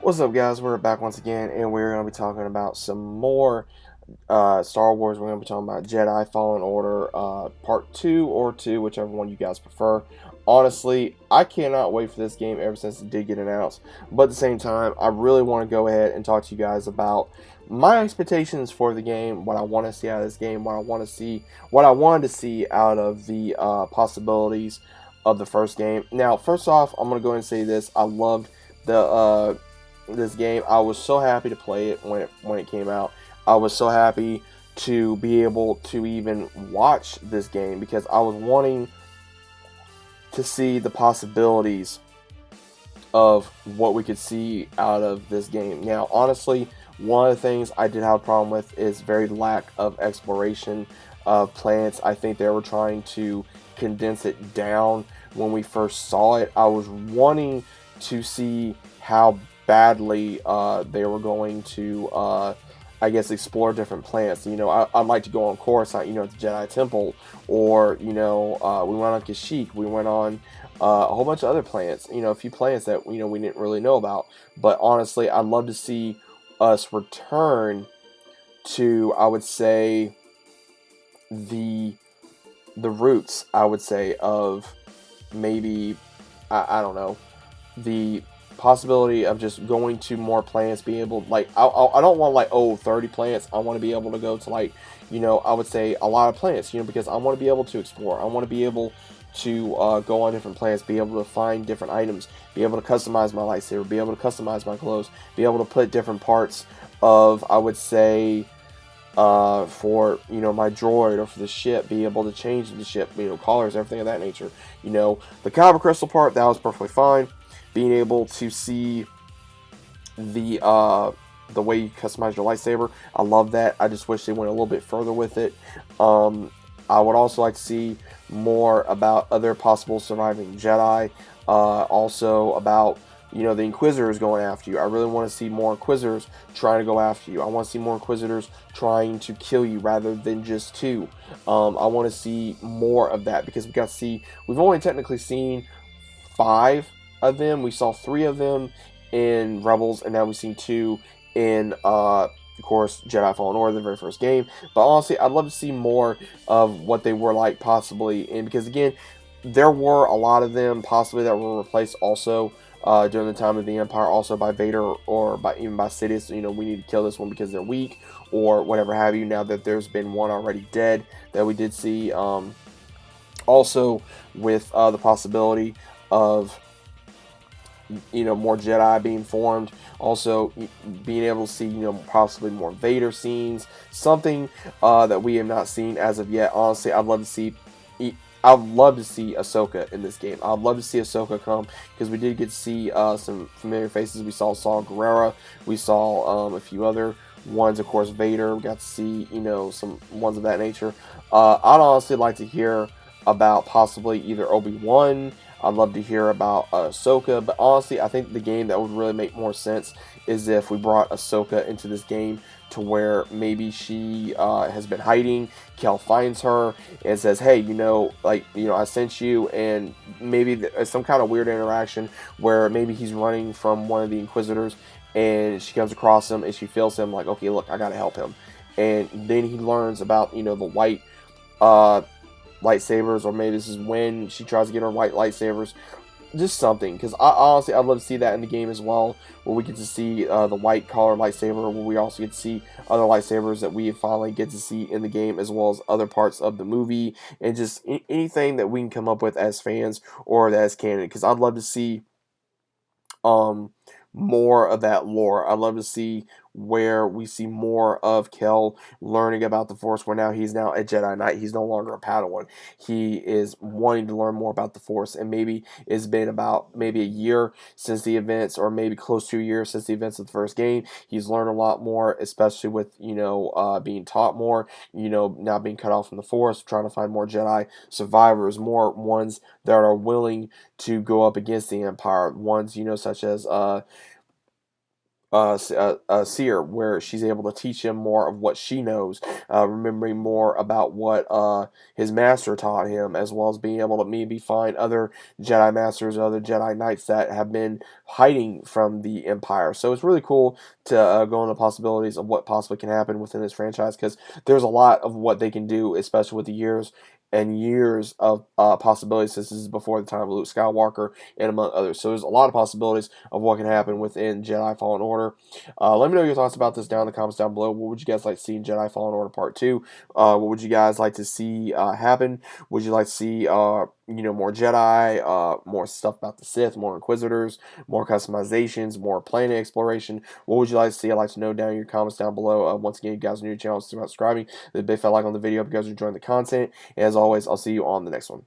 What's up, guys? We're back once again, and we're going to be talking about some more Star Wars. We're going to be talking about Jedi Fallen Order Part 2 or 2, whichever one you guys prefer. Honestly, I cannot wait for this game ever since it did get announced. But at the same time, I really want to go ahead and talk to you guys about my expectations for the game, what I want to see out of this game, what I wanted to see out of the possibilities of the first game. Now, first off, I'm going to go ahead and say this. I loved this game. I was so happy to play it when it came out. I was so happy to be able to even watch this game because I was wanting to see the possibilities of what we could see out of this game. Now, honestly, one of the things I did have a problem with is very lack of exploration of planets. I think they were trying to condense it down when we first saw it. I was wanting to see how badly they were going to, I guess, explore different planets. I'd like to go on Coruscant, the Jedi Temple, or, we went on Kashyyyk, we went on a whole bunch of other planets, a few planets that, we didn't really know about. But honestly, I'd love to see us return to, I would say, the roots, I would say, of maybe, I don't know, the possibility of just going to more planets, being able, like, I don't want, like, 30 planets. I want to be able to go to, like, I would say a lot of planets, because I want to be able to explore. I want to be able to go on different planets, be able to find different items, be able to customize my lightsaber, be able to customize my clothes, be able to put different parts of, I would say, for my droid or for the ship, be able to change the ship, colors, everything of that nature. The kyber crystal part, that was perfectly fine. Being able to see the way you customize your lightsaber, I love that. I just wish they went a little bit further with it. I would also like to see more about other possible surviving Jedi. Also about the Inquisitors going after you. I really want to see more Inquisitors trying to go after you. I want to see more Inquisitors trying to kill you rather than just two. I want to see more of that because we've only technically seen 5 of them. We saw 3 of them in Rebels, and now we've seen 2 in, of course, Jedi Fallen Order, the very first game. But honestly, I'd love to see more of what they were like, possibly. And because, again, there were a lot of them possibly that were replaced also during the time of the Empire, also by Vader or even by Sidious. We need to kill this one because they're weak or whatever have you. Now that there's been one already dead that we did see, also with the possibility of more Jedi being formed, also being able to see possibly more Vader scenes, something that we have not seen as of yet. Honestly, I'd love to see Ahsoka in this game. I'd love to see Ahsoka come because we did get to see some familiar faces. We saw Saw Gerrera, we saw a few other ones, of course Vader. We got to see some ones of that nature. I'd honestly like to hear about possibly either Obi-Wan. I'd love to hear about Ahsoka, but honestly, I think the game that would really make more sense is if we brought Ahsoka into this game to where maybe she has been hiding. Kel finds her and says, "Hey, I sent you," and maybe some kind of weird interaction where maybe he's running from one of the Inquisitors, and she comes across him and she feels him like, "Okay, look, I gotta help him," and then he learns about the white lightsabers, or maybe this is when she tries to get her white lightsabers. Just something, because honestly, I'd love to see that in the game as well, where we get to see the white collar lightsaber, where we also get to see other lightsabers that we finally get to see in the game, as well as other parts of the movie, and just anything that we can come up with as fans or as canon, because I'd love to see um more of that lore. I'd love to see where we see more of Kel learning about the Force, where now he's now a Jedi Knight. He's no longer a Padawan. He is wanting to learn more about the Force, and maybe it's been about maybe a year since the events, or maybe close to a year since the events of the first game. He's learned a lot more, especially with being taught more. Now being cut off from the Force, trying to find more Jedi survivors, more ones that are willing to go up against the Empire. Ones such as seer, where she's able to teach him more of what she knows, remembering more about what his master taught him, as well as being able to maybe find other Jedi masters, other Jedi Knights that have been hiding from the Empire. So it's really cool to go into possibilities of what possibly can happen within this franchise, because there's a lot of what they can do, especially with the years and years of possibilities. This is before the time of Luke Skywalker and among others. So there's a lot of possibilities of what can happen within Jedi Fallen Order. Let me know your thoughts about this down in the comments down below. What would you guys like to see in Jedi Fallen Order Part 2? What would you guys like to see happen? Would you like to see more Jedi, more stuff about the Sith, more Inquisitors, more customizations, more planet exploration? What would you like to see? I'd like to know down in your comments down below. Once again, you guys are new to the channel, subscribing. The big fat like on the video. Hope you guys are enjoying the content. And as always, I'll see you on the next one.